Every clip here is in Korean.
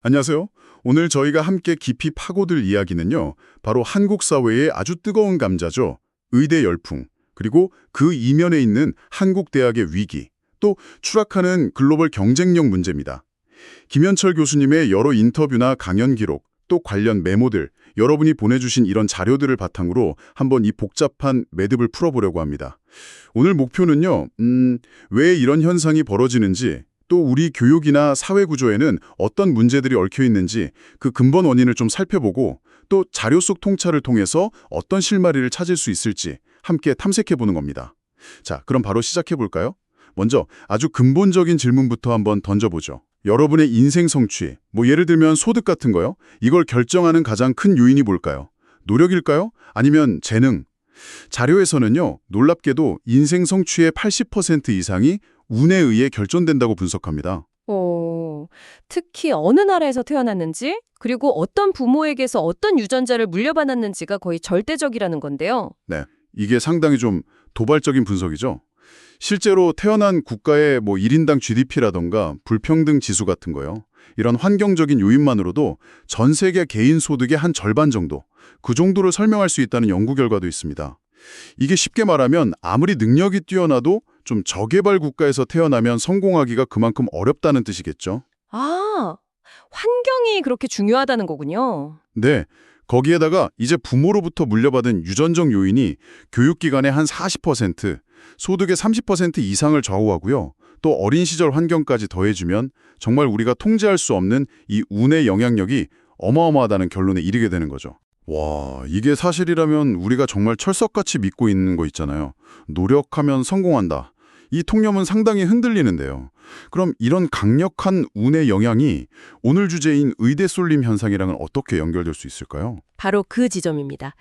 안녕하세요. 오늘 저희가 함께 깊이 파고들 이야기는요. 바로 한국 사회의 아주 뜨거운 감자죠. 의대 열풍, 그리고 그 이면에 있는 한국 대학의 위기, 또 추락하는 글로벌 경쟁력 문제입니다. 김현철 교수님의 여러 인터뷰나 강연 기록, 또 관련 메모들, 여러분이 보내주신 이런 자료들을 바탕으로 한번 이 복잡한 매듭을 풀어보려고 합니다. 오늘 목표는요. 왜 이런 현상이 벌어지는지, 또 우리 교육이나 사회 구조에는 어떤 문제들이 얽혀 있는지 그 근본 원인을 좀 살펴보고 또 자료 속 통찰을 통해서 어떤 실마리를 찾을 수 있을지 함께 탐색해보는 겁니다. 자, 그럼 바로 시작해볼까요? 먼저 아주 근본적인 질문부터 한번 던져보죠. 여러분의 인생 성취, 예를 들면 소득 같은 거요? 이걸 결정하는 가장 큰 요인이 뭘까요? 노력일까요? 아니면 재능? 자료에서는요, 놀랍게도 인생 성취의 80% 이상이 운에 의해 결정된다고 분석합니다. 특히 어느 나라에서 태어났는지, 그리고 어떤 부모에게서 어떤 유전자를 물려받았는지가 거의 절대적이라는 건데요. 네, 이게 상당히 좀 도발적인 분석이죠. 실제로 태어난 국가의 1인당 GDP라던가 불평등 지수 같은 거요. 이런 환경적인 요인만으로도 전 세계 개인 소득의 한 절반 정도, 그 정도를 설명할 수 있다는 연구 결과도 있습니다. 이게 쉽게 말하면 아무리 능력이 뛰어나도 좀 저개발 국가에서 태어나면 성공하기가 그만큼 어렵다는 뜻이겠죠. 아, 환경이 그렇게 중요하다는 거군요. 네, 거기에다가 이제 부모로부터 물려받은 유전적 요인이 교육기관의 한 40%, 소득의 30% 이상을 좌우하고요. 또 어린 시절 환경까지 더해주면 정말 우리가 통제할 수 없는 이 운의 영향력이 어마어마하다는 결론에 이르게 되는 거죠. 와, 이게 사실이라면 우리가 정말 철석같이 믿고 있는 거 있잖아요. 노력하면 성공한다. 이 통념은 상당히 흔들리는데요. 그럼 이런 강력한 운의 영향이 오늘 주제인 의대 쏠림 현상이랑은 어떻게 연결될 수 있을까요? 바로 그 지점입니다.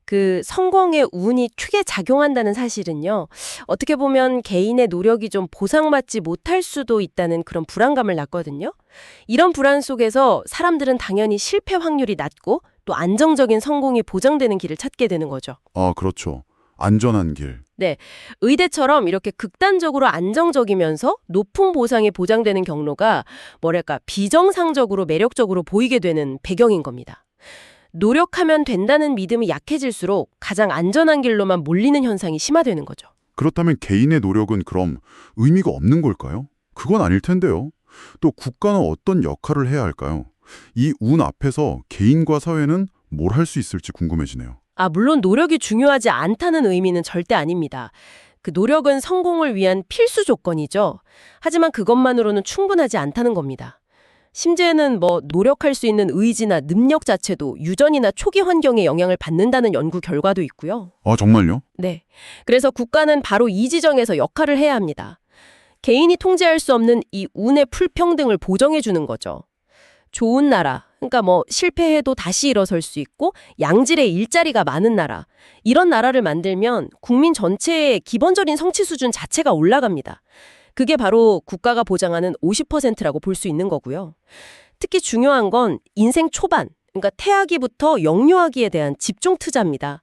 그 성공의 운이 크게 작용한다는 사실은요. 어떻게 보면 개인의 노력이 좀 보상받지 못할 수도 있다는 그런 불안감을 낳거든요. 이런 불안 속에서 사람들은 당연히 실패 확률이 낮고 또 안정적인 성공이 보장되는 길을 찾게 되는 거죠. 아, 그렇죠. 안전한 길. 네, 의대처럼 이렇게 극단적으로 안정적이면서 높은 보상이 보장되는 경로가 비정상적으로 매력적으로 보이게 되는 배경인 겁니다. 노력하면 된다는 믿음이 약해질수록 가장 안전한 길로만 몰리는 현상이 심화되는 거죠. 그렇다면 개인의 노력은 그럼 의미가 없는 걸까요? 그건 아닐 텐데요. 또 국가는 어떤 역할을 해야 할까요? 이 운 앞에서 개인과 사회는 뭘 할 수 있을지 궁금해지네요. 물론 노력이 중요하지 않다는 의미는 절대 아닙니다. 그 노력은 성공을 위한 필수 조건이죠. 하지만 그것만으로는 충분하지 않다는 겁니다. 심지어는 노력할 수 있는 의지나 능력 자체도 유전이나 초기 환경의 영향을 받는다는 연구 결과도 있고요. 아, 정말요? 네. 그래서 국가는 바로 이 지점에서 역할을 해야 합니다. 개인이 통제할 수 없는 이 운의 불평등을 보정해 주는 거죠. 좋은 나라, 그러니까 실패해도 다시 일어설 수 있고 양질의 일자리가 많은 나라, 이런 나라를 만들면 국민 전체의 기본적인 성취 수준 자체가 올라갑니다. 그게 바로 국가가 보장하는 50%라고 볼 수 있는 거고요. 특히 중요한 건 인생 초반, 그러니까 태아기부터 영유아기에 대한 집중 투자입니다.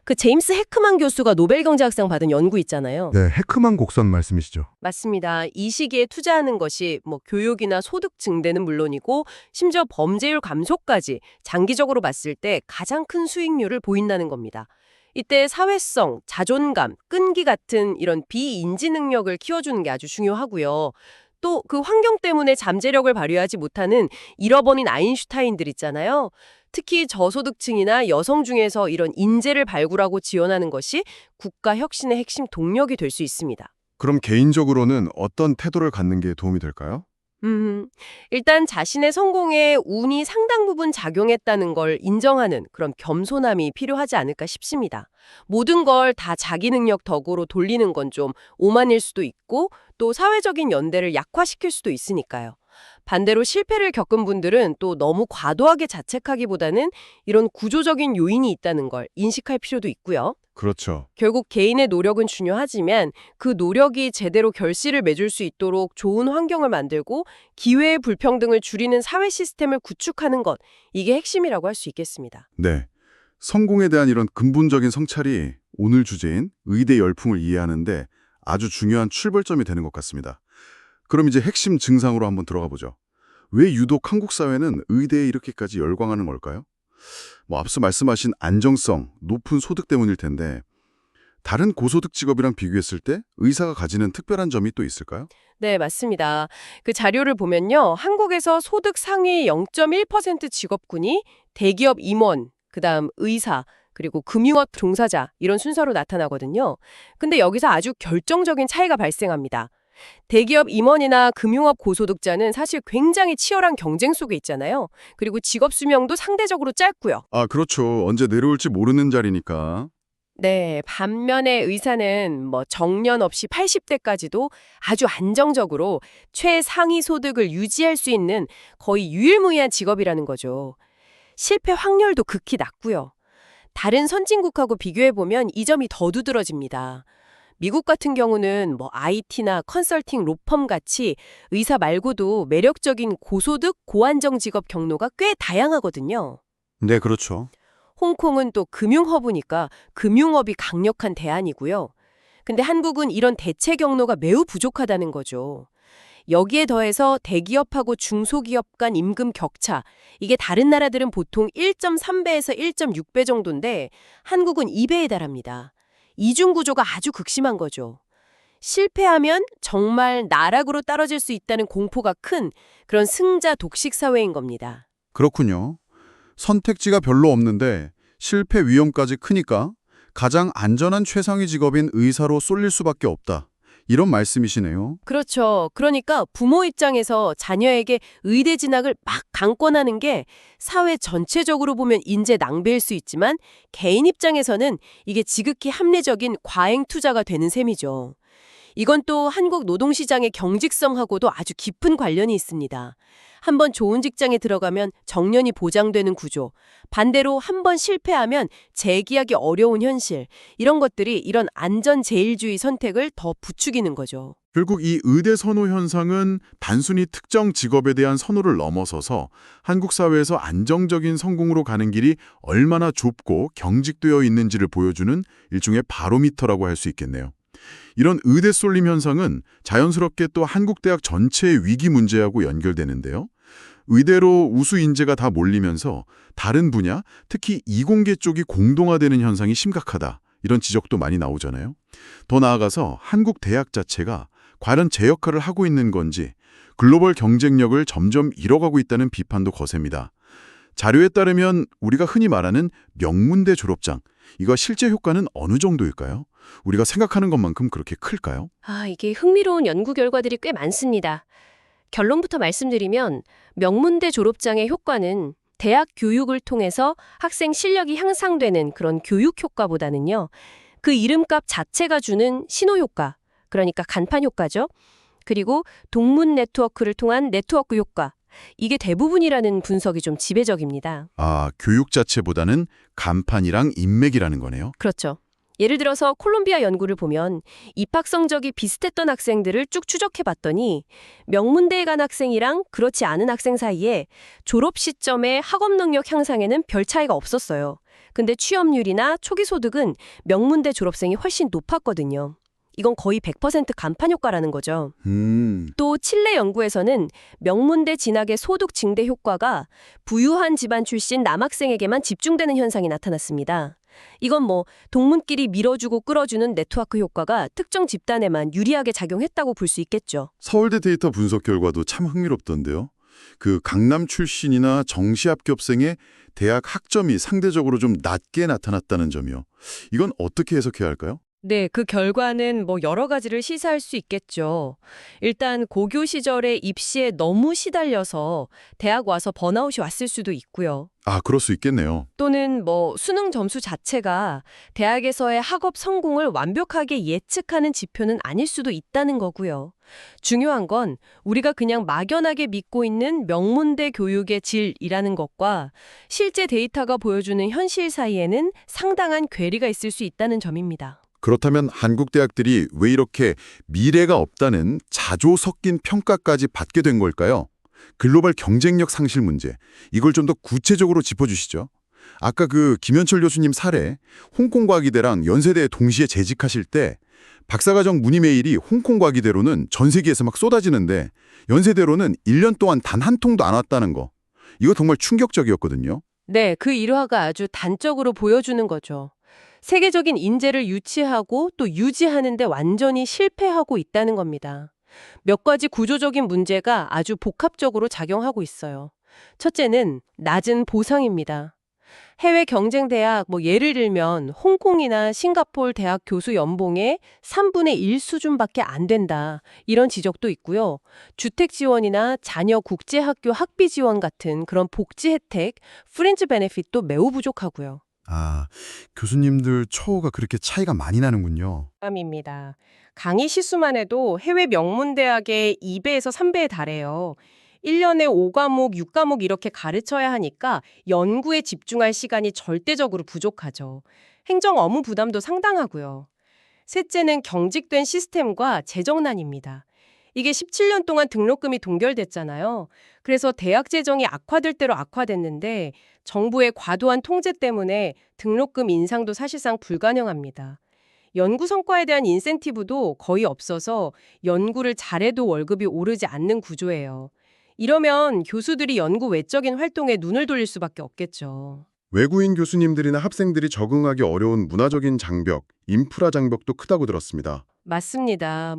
그 제임스 해크만 교수가 노벨 경제학상 받은 연구 있잖아요. 네, 해크만 곡선 말씀이시죠. 맞습니다. 이 시기에 투자하는 것이 교육이나 소득 증대는 물론이고 심지어 범죄율 감소까지 장기적으로 봤을 때 가장 큰 수익률을 보인다는 겁니다. 이때 사회성, 자존감, 끈기 같은 이런 비인지 능력을 키워주는 게 아주 중요하고요. 또 그 환경 때문에 잠재력을 발휘하지 못하는 잃어버린 아인슈타인들 있잖아요. 특히 저소득층이나 여성 중에서 이런 인재를 발굴하고 지원하는 것이 국가 혁신의 핵심 동력이 될 수 있습니다. 그럼 개인적으로는 어떤 태도를 갖는 게 도움이 될까요? 일단 자신의 성공에 운이 상당 부분 작용했다는 걸 인정하는 그런 겸손함이 필요하지 않을까 싶습니다. 모든 걸 다 자기 능력 덕으로 돌리는 건 좀 오만일 수도 있고 또 사회적인 연대를 약화시킬 수도 있으니까요. 반대로 실패를 겪은 분들은 또 너무 과도하게 자책하기보다는 이런 구조적인 요인이 있다는 걸 인식할 필요도 있고요. 그렇죠. 결국 개인의 노력은 중요하지만 그 노력이 제대로 결실을 맺을 수 있도록 좋은 환경을 만들고 기회의 불평등을 줄이는 사회 시스템을 구축하는 것, 이게 핵심이라고 할 수 있겠습니다. 네. 성공에 대한 이런 근본적인 성찰이 오늘 주제인 의대 열풍을 이해하는데 아주 중요한 출발점이 되는 것 같습니다. 그럼 이제 핵심 증상으로 한번 들어가 보죠. 왜 유독 한국 사회는 의대에 이렇게까지 열광하는 걸까요? 앞서 말씀하신 안정성, 높은 소득 때문일 텐데 다른 고소득 직업이랑 비교했을 때 의사가 가지는 특별한 점이 또 있을까요? 네, 맞습니다. 그 자료를 보면요. 한국에서 소득 상위 0.1% 직업군이 대기업 임원, 그다음 의사, 그리고 금융업 종사자 이런 순서로 나타나거든요. 근데 여기서 아주 결정적인 차이가 발생합니다. 대기업 임원이나 금융업 고소득자는 사실 굉장히 치열한 경쟁 속에 있잖아요. 그리고 직업 수명도 상대적으로 짧고요. 아, 그렇죠. 언제 내려올지 모르는 자리니까. 네, 반면에 의사는 정년 없이 80대까지도 아주 안정적으로 최상위 소득을 유지할 수 있는 거의 유일무이한 직업이라는 거죠. 실패 확률도 극히 낮고요. 다른 선진국하고 비교해보면 이 점이 더 두드러집니다. 미국 같은 경우는 IT나 컨설팅, 로펌 같이 의사 말고도 매력적인 고소득, 고안정 직업 경로가 꽤 다양하거든요. 네, 그렇죠. 홍콩은 또 금융허브니까 금융업이 강력한 대안이고요. 근데 한국은 이런 대체 경로가 매우 부족하다는 거죠. 여기에 더해서 대기업하고 중소기업 간 임금 격차, 이게 다른 나라들은 보통 1.3배에서 1.6배 정도인데 한국은 2배에 달합니다. 이중 구조가 아주 극심한 거죠. 실패하면 정말 나락으로 떨어질 수 있다는 공포가 큰 그런 승자 독식 사회인 겁니다. 그렇군요. 선택지가 별로 없는데 실패 위험까지 크니까 가장 안전한 최상위 직업인 의사로 쏠릴 수밖에 없다. 이런 말씀이시네요. 그렇죠. 그러니까 부모 입장에서 자녀에게 의대 진학을 막 강권하는 게 사회 전체적으로 보면 인재 낭비일 수 있지만 개인 입장에서는 이게 지극히 합리적인 과잉 투자가 되는 셈이죠. 이건 또 한국 노동시장의 경직성하고도 아주 깊은 관련이 있습니다. 한번 좋은 직장에 들어가면 정년이 보장되는 구조, 반대로 한번 실패하면 재기하기 어려운 현실, 이런 것들이 이런 안전제일주의 선택을 더 부추기는 거죠. 결국 이 의대 선호 현상은 단순히 특정 직업에 대한 선호를 넘어서서 한국 사회에서 안정적인 성공으로 가는 길이 얼마나 좁고 경직되어 있는지를 보여주는 일종의 바로미터라고 할 수 있겠네요. 이런 의대 쏠림 현상은 자연스럽게 또 한국 대학 전체의 위기 문제하고 연결되는데요. 의대로 우수 인재가 다 몰리면서 다른 분야, 특히 이공계 쪽이 공동화되는 현상이 심각하다. 이런 지적도 많이 나오잖아요. 더 나아가서 한국 대학 자체가 과연 제 역할을 하고 있는 건지 글로벌 경쟁력을 점점 잃어가고 있다는 비판도 거셉니다. 자료에 따르면 우리가 흔히 말하는 명문대 졸업장, 이거 실제 효과는 어느 정도일까요? 우리가 생각하는 것만큼 그렇게 클까요? 이게 흥미로운 연구 결과들이 꽤 많습니다. 결론부터 말씀드리면 명문대 졸업장의 효과는 대학 교육을 통해서 학생 실력이 향상되는 그런 교육 효과보다는요. 그 이름값 자체가 주는 신호 효과, 그러니까 간판 효과죠. 그리고 동문 네트워크를 통한 네트워크 효과, 이게 대부분이라는 분석이 좀 지배적입니다. 아, 교육 자체보다는 간판이랑 인맥이라는 거네요. 그렇죠. 예를 들어서 콜롬비아 연구를 보면 입학 성적이 비슷했던 학생들을 쭉 추적해봤더니 명문대에 간 학생이랑 그렇지 않은 학생 사이에 졸업 시점의 학업 능력 향상에는 별 차이가 없었어요. 근데 취업률이나 초기 소득은 명문대 졸업생이 훨씬 높았거든요. 이건 거의 100% 간판 효과라는 거죠. 또 칠레 연구에서는 명문대 진학의 소득 증대 효과가 부유한 집안 출신 남학생에게만 집중되는 현상이 나타났습니다. 이건 동문끼리 밀어주고 끌어주는 네트워크 효과가 특정 집단에만 유리하게 작용했다고 볼 수 있겠죠. 서울대 데이터 분석 결과도 참 흥미롭던데요. 그 강남 출신이나 정시 합격생의 대학 학점이 상대적으로 좀 낮게 나타났다는 점이요. 이건 어떻게 해석해야 할까요? 네, 그 결과는 여러 가지를 시사할 수 있겠죠. 일단 고교 시절에 입시에 너무 시달려서 대학 와서 번아웃이 왔을 수도 있고요. 아, 그럴 수 있겠네요. 또는 수능 점수 자체가 대학에서의 학업 성공을 완벽하게 예측하는 지표는 아닐 수도 있다는 거고요. 중요한 건 우리가 그냥 막연하게 믿고 있는 명문대 교육의 질이라는 것과 실제 데이터가 보여주는 현실 사이에는 상당한 괴리가 있을 수 있다는 점입니다. 그렇다면 한국 대학들이 왜 이렇게 미래가 없다는 자조 섞인 평가까지 받게 된 걸까요? 글로벌 경쟁력 상실 문제, 이걸 좀 더 구체적으로 짚어주시죠. 아까 그 김현철 교수님 사례, 홍콩과기대랑 연세대에 동시에 재직하실 때 박사과정 문의 메일이 홍콩 과기대로는 전 세계에서 막 쏟아지는데 연세대로는 1년 동안 단 한 통도 안 왔다는 거. 이거 정말 충격적이었거든요. 네, 그 일화가 아주 단적으로 보여주는 거죠. 세계적인 인재를 유치하고 또 유지하는 데 완전히 실패하고 있다는 겁니다. 몇 가지 구조적인 문제가 아주 복합적으로 작용하고 있어요. 첫째는 낮은 보상입니다. 해외 경쟁 대학, 예를 들면 홍콩이나 싱가포르 대학 교수 연봉의 3분의 1 수준밖에 안 된다. 이런 지적도 있고요. 주택 지원이나 자녀 국제학교 학비 지원 같은 그런 복지 혜택, 프린지 베네핏도 매우 부족하고요. 아, 교수님들 처우가 그렇게 차이가 많이 나는군요. 입니다. 강의 시수만 해도 해외 명문대학의 2배에서 3배에 달해요. 1년에 5과목, 6과목 이렇게 가르쳐야 하니까 연구에 집중할 시간이 절대적으로 부족하죠. 행정 업무 부담도 상당하고요. 셋째는 경직된 시스템과 재정난입니다. 이게 17년 동안 등록금이 동결됐잖아요. 그래서 대학 재정이 악화될 대로 악화됐는데 정부의 과도한 통제 때문에 등록금 인상도 사실상 불가능합니다. 연구 성과에 대한 인센티브도 거의 없어서 연구를 잘해도 월급이 오르지 않는 구조예요. 이러면 교수들이 연구 외적인 활동에 눈을 돌릴 수밖에 없겠죠. 외국인 교수님들이나 학생들이 적응하기 어려운 문화적인 장벽, 인프라 장벽도 크다고 들었습니다. 맞습니다.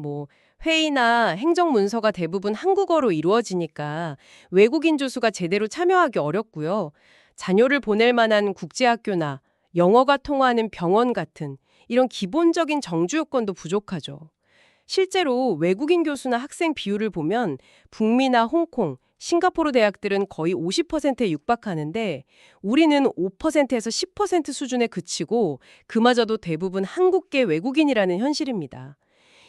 회의나 행정문서가 대부분 한국어로 이루어지니까 외국인 교수가 제대로 참여하기 어렵고요. 자녀를 보낼 만한 국제학교나 영어가 통하는 병원 같은 이런 기본적인 정주 요건도 부족하죠. 실제로 외국인 교수나 학생 비율을 보면 북미나 홍콩, 싱가포르 대학들은 거의 50%에 육박하는데 우리는 5%에서 10% 수준에 그치고 그마저도 대부분 한국계 외국인이라는 현실입니다.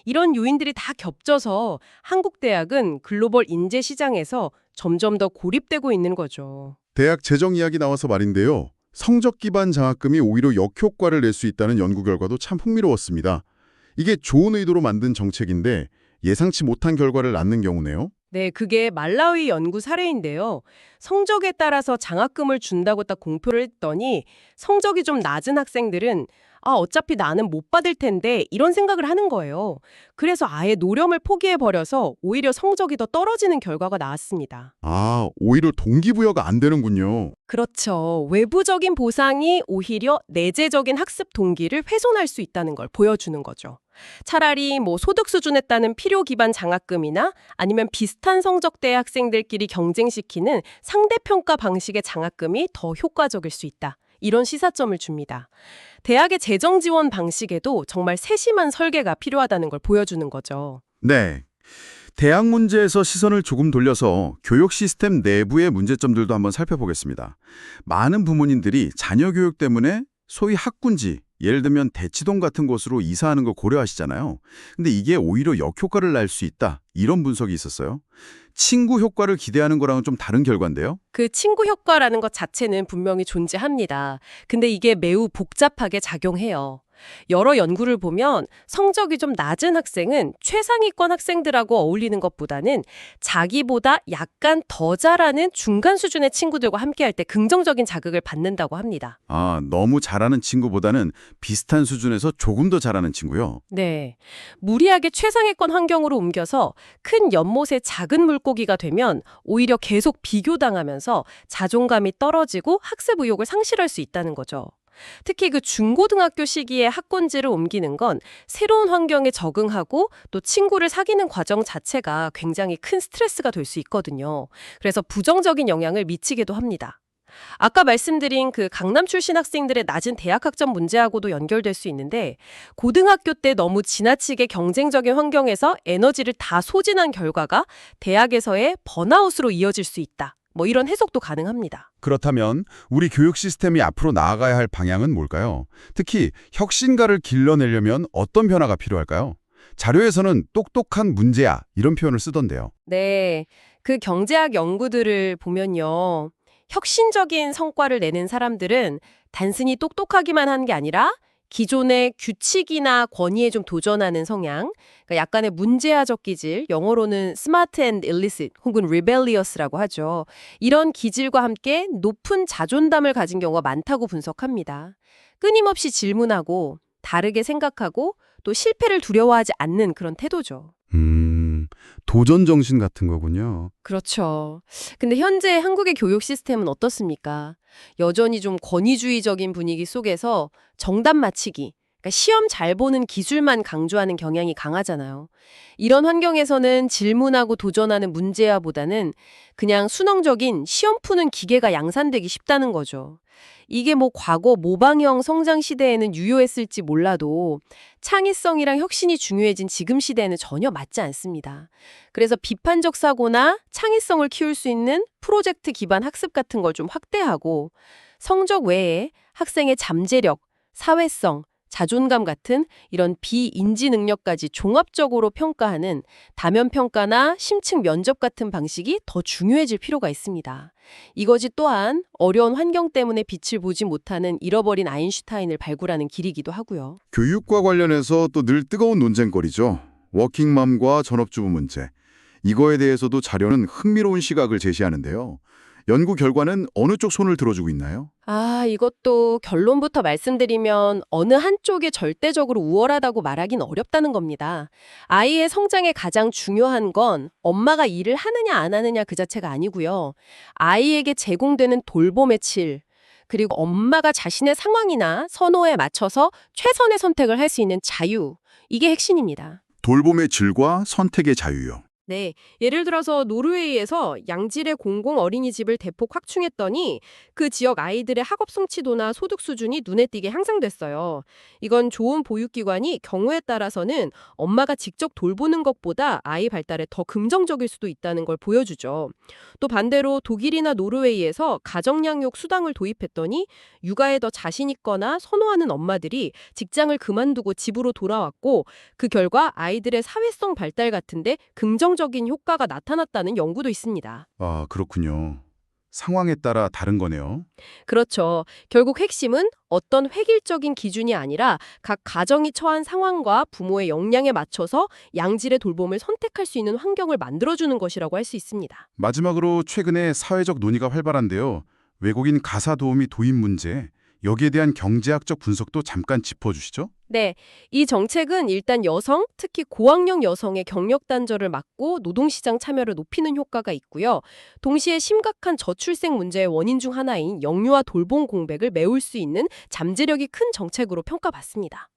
이런 요인들이 다 겹쳐서 한국 대학은 글로벌 인재 시장에서 점점 더 고립되고 있는 거죠. 대학 재정 이야기 나와서 말인데요. 성적 기반 장학금이 오히려 역효과를 낼 수 있다는 연구 결과도 참 흥미로웠습니다. 이게 좋은 의도로 만든 정책인데 예상치 못한 결과를 낳는 경우네요. 네, 그게 말라위 연구 사례인데요. 성적에 따라서 장학금을 준다고 딱 공표를 했더니 성적이 좀 낮은 학생들은 어차피 나는 못 받을 텐데 이런 생각을 하는 거예요. 그래서 아예 노름을 포기해버려서 오히려 성적이 더 떨어지는 결과가 나왔습니다. 오히려 동기부여가 안 되는군요. 그렇죠. 외부적인 보상이 오히려 내재적인 학습 동기를 훼손할 수 있다는 걸 보여주는 거죠. 차라리 소득 수준에 따른 필요 기반 장학금이나 아니면 비슷한 성적대의 학생들끼리 경쟁시키는 상대평가 방식의 장학금이 더 효과적일 수 있다. 이런 시사점을 줍니다. 대학의 재정 지원 방식에도 정말 세심한 설계가 필요하다는 걸 보여주는 거죠. 네. 대학 문제에서 시선을 조금 돌려서 교육 시스템 내부의 문제점들도 한번 살펴보겠습니다. 많은 부모님들이 자녀 교육 때문에 소위 학군지, 예를 들면 대치동 같은 곳으로 이사하는 거 고려하시잖아요. 근데 이게 오히려 역효과를 낼 수 있다. 이런 분석이 있었어요. 친구 효과를 기대하는 거랑은 좀 다른 결과인데요. 그 친구 효과라는 것 자체는 분명히 존재합니다. 근데 이게 매우 복잡하게 작용해요. 여러 연구를 보면 성적이 좀 낮은 학생은 최상위권 학생들하고 어울리는 것보다는 자기보다 약간 더 잘하는 중간 수준의 친구들과 함께할 때 긍정적인 자극을 받는다고 합니다. 너무 잘하는 친구보다는 비슷한 수준에서 조금 더 잘하는 친구요. 네. 무리하게 최상위권 환경으로 옮겨서 큰 연못의 작은 물고기가 되면 오히려 계속 비교당하면서 자존감이 떨어지고 학습 의욕을 상실할 수 있다는 거죠. 특히 그 중고등학교 시기에 학군지를 옮기는 건 새로운 환경에 적응하고 또 친구를 사귀는 과정 자체가 굉장히 큰 스트레스가 될 수 있거든요. 그래서 부정적인 영향을 미치기도 합니다. 아까 말씀드린 그 강남 출신 학생들의 낮은 대학 학점 문제하고도 연결될 수 있는데 고등학교 때 너무 지나치게 경쟁적인 환경에서 에너지를 다 소진한 결과가 대학에서의 번아웃으로 이어질 수 있다. 이런 해석도 가능합니다. 그렇다면 우리 교육 시스템이 앞으로 나아가야 할 방향은 뭘까요? 특히 혁신가를 길러내려면 어떤 변화가 필요할까요? 자료에서는 똑똑한 문제야 이런 표현을 쓰던데요. 네, 그 경제학 연구들을 보면요. 혁신적인 성과를 내는 사람들은 단순히 똑똑하기만 한 게 아니라 기존의 규칙이나 권위에 좀 도전하는 성향, 그러니까 약간의 문제아적 기질, 영어로는 smart and illicit 혹은 rebellious라고 하죠. 이런 기질과 함께 높은 자존감을 가진 경우가 많다고 분석합니다. 끊임없이 질문하고 다르게 생각하고 또 실패를 두려워하지 않는 그런 태도죠. 도전 정신 같은 거군요. 그렇죠. 근데 현재 한국의 교육 시스템은 어떻습니까? 여전히 좀 권위주의적인 분위기 속에서 정답 맞히기, 그러니까 시험 잘 보는 기술만 강조하는 경향이 강하잖아요. 이런 환경에서는 질문하고 도전하는 문제와보다는 그냥 수능적인 시험 푸는 기계가 양산되기 쉽다는 거죠. 이게 뭐 과거 모방형 성장 시대에는 유효했을지 몰라도 창의성이랑 혁신이 중요해진 지금 시대에는 전혀 맞지 않습니다. 그래서 비판적 사고나 창의성을 키울 수 있는 프로젝트 기반 학습 같은 걸 좀 확대하고 성적 외에 학생의 잠재력, 사회성, 자존감 같은 이런 비인지 능력까지 종합적으로 평가하는 다면 평가나 심층 면접 같은 방식이 더 중요해질 필요가 있습니다. 이것이 또한 어려운 환경 때문에 빛을 보지 못하는 잃어버린 아인슈타인을 발굴하는 길이기도 하고요. 교육과 관련해서 또 늘 뜨거운 논쟁거리죠. 워킹맘과 전업주부 문제. 이거에 대해서도 자료는 흥미로운 시각을 제시하는데요. 연구 결과는 어느 쪽 손을 들어주고 있나요? 이것도 결론부터 말씀드리면 어느 한쪽이 절대적으로 우월하다고 말하긴 어렵다는 겁니다. 아이의 성장에 가장 중요한 건 엄마가 일을 하느냐 안 하느냐 그 자체가 아니고요. 아이에게 제공되는 돌봄의 질, 그리고 엄마가 자신의 상황이나 선호에 맞춰서 최선의 선택을 할 수 있는 자유, 이게 핵심입니다. 돌봄의 질과 선택의 자유요. 네, 예를 들어서 노르웨이에서 양질의 공공 어린이집을 대폭 확충했더니 그 지역 아이들의 학업 성취도나 소득 수준이 눈에 띄게 향상됐어요. 이건 좋은 보육기관이 경우에 따라서는 엄마가 직접 돌보는 것보다 아이 발달에 더 긍정적일 수도 있다는 걸 보여주죠. 또 반대로 독일이나 노르웨이에서 가정양육 수당을 도입했더니 육아에 더 자신 있거나 선호하는 엄마들이 직장을 그만두고 집으로 돌아왔고 그 결과 아이들의 사회성 발달 같은데 긍정적인 효과가 나타났다는 연구도 있습니다. 아, 그렇군요. 상황에 따라 다른 거네요. 그렇죠. 결국 핵심은 어떤 획일적인 기준이 아니라 각 가정이 처한 상황과 부모의 역량에 맞춰서 양질의 돌봄을 선택할 수 있는 환경을 만들어주는 것이라고 할 수 있습니다. 마지막으로 최근에 사회적 논의가 활발한데요. 외국인 가사 도우미 도입 문제, 여기에 대한 경제학적 분석도 잠깐 짚어주시죠. 네, 이 정책은 일단 여성, 특히 고학력 여성의 경력 단절을 막고 노동시장 참여를 높이는 효과가 있고요. 동시에 심각한 저출생 문제의 원인 중 하나인 영유아 돌봄 공백을 메울 수 있는 잠재력이 큰 정책으로 평가받습니다.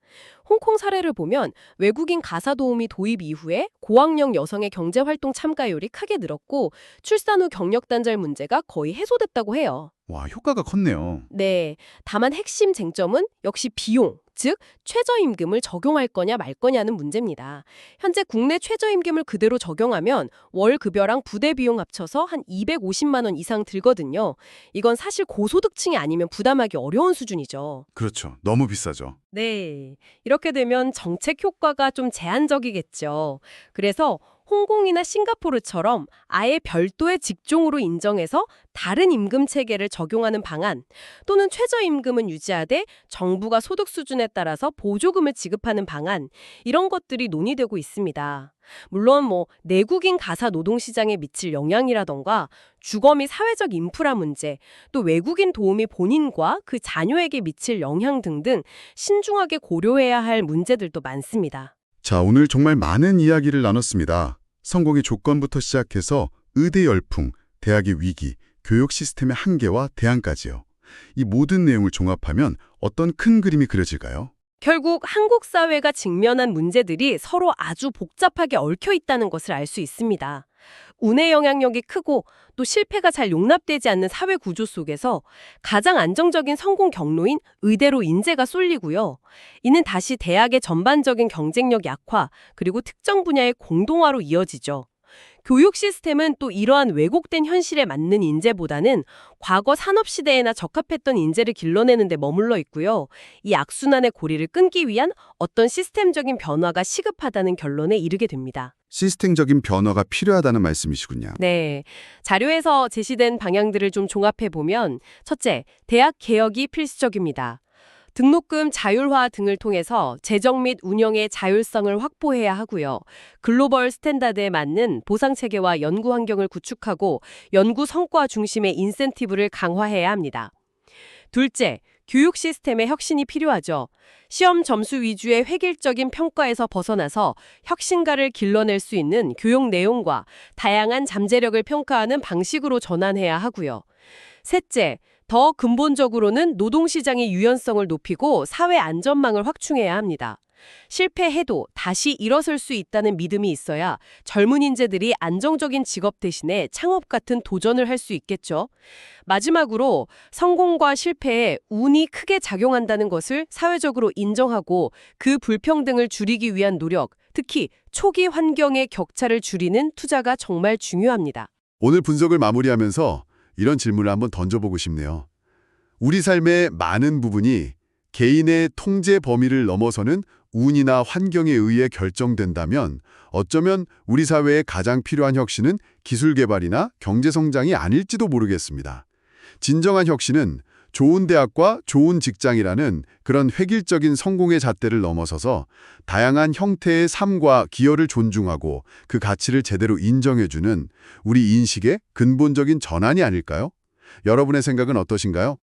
홍콩 사례를 보면 외국인 가사 도우미 도입 이후에 고학력 여성의 경제활동 참가율이 크게 늘었고 출산 후 경력 단절 문제가 거의 해소됐다고 해요. 와, 효과가 컸네요. 네, 다만 핵심 쟁점은 역시 비용, 즉 최저임금을 적용할 거냐 말 거냐는 문제입니다. 현재 국내 최저임금을 그대로 적용하면 월 급여랑 부대 비용 합쳐서 한 250만 원 이상 들거든요. 이건 사실 고소득층이 아니면 부담하기 어려운 수준이죠. 그렇죠. 너무 비싸죠. 네, 이렇게 되면 정책 효과가 좀 제한적이겠죠. 그래서 홍콩이나 싱가포르처럼 아예 별도의 직종으로 인정해서 다른 임금 체계를 적용하는 방안 또는 최저임금은 유지하되 정부가 소득 수준에 따라서 보조금을 지급하는 방안 이런 것들이 논의되고 있습니다. 물론 내국인 가사 노동시장에 미칠 영향이라던가 주거 및 사회적 인프라 문제, 또 외국인 도우미 본인과 그 자녀에게 미칠 영향 등등 신중하게 고려해야 할 문제들도 많습니다. 자, 오늘 정말 많은 이야기를 나눴습니다. 성공의 조건부터 시작해서 의대 열풍, 대학의 위기, 교육 시스템의 한계와 대안까지요. 이 모든 내용을 종합하면 어떤 큰 그림이 그려질까요? 결국 한국 사회가 직면한 문제들이 서로 아주 복잡하게 얽혀 있다는 것을 알 수 있습니다. 운의 영향력이 크고 또 실패가 잘 용납되지 않는 사회 구조 속에서 가장 안정적인 성공 경로인 의대로 인재가 쏠리고요. 이는 다시 대학의 전반적인 경쟁력 약화 그리고 특정 분야의 공동화로 이어지죠. 교육 시스템은 또 이러한 왜곡된 현실에 맞는 인재보다는 과거 산업시대에나 적합했던 인재를 길러내는 데 머물러 있고요. 이 악순환의 고리를 끊기 위한 어떤 시스템적인 변화가 시급하다는 결론에 이르게 됩니다. 시스템적인 변화가 필요하다는 말씀이시군요. 네, 자료에서 제시된 방향들을 좀 종합해보면 첫째, 대학 개혁이 필수적입니다. 등록금 자율화 등을 통해서 재정 및 운영의 자율성을 확보해야 하고요. 글로벌 스탠다드에 맞는 보상체계와 연구 환경을 구축하고 연구 성과 중심의 인센티브를 강화해야 합니다. 둘째, 교육 시스템의 혁신이 필요하죠. 시험 점수 위주의 획일적인 평가에서 벗어나서 혁신가를 길러낼 수 있는 교육 내용과 다양한 잠재력을 평가하는 방식으로 전환해야 하고요. 셋째, 더 근본적으로는 노동시장의 유연성을 높이고 사회 안전망을 확충해야 합니다. 실패해도 다시 일어설 수 있다는 믿음이 있어야 젊은 인재들이 안정적인 직업 대신에 창업 같은 도전을 할 수 있겠죠. 마지막으로 성공과 실패에 운이 크게 작용한다는 것을 사회적으로 인정하고 그 불평등을 줄이기 위한 노력, 특히 초기 환경의 격차를 줄이는 투자가 정말 중요합니다. 오늘 분석을 마무리하면서 이런 질문을 한번 던져보고 싶네요. 우리 삶의 많은 부분이 개인의 통제 범위를 넘어서는 운이나 환경에 의해 결정된다면 어쩌면 우리 사회에 가장 필요한 혁신은 기술 개발이나 경제 성장이 아닐지도 모르겠습니다. 진정한 혁신은 좋은 대학과 좋은 직장이라는 그런 획일적인 성공의 잣대를 넘어서서 다양한 형태의 삶과 기여를 존중하고 그 가치를 제대로 인정해주는 우리 인식의 근본적인 전환이 아닐까요? 여러분의 생각은 어떠신가요?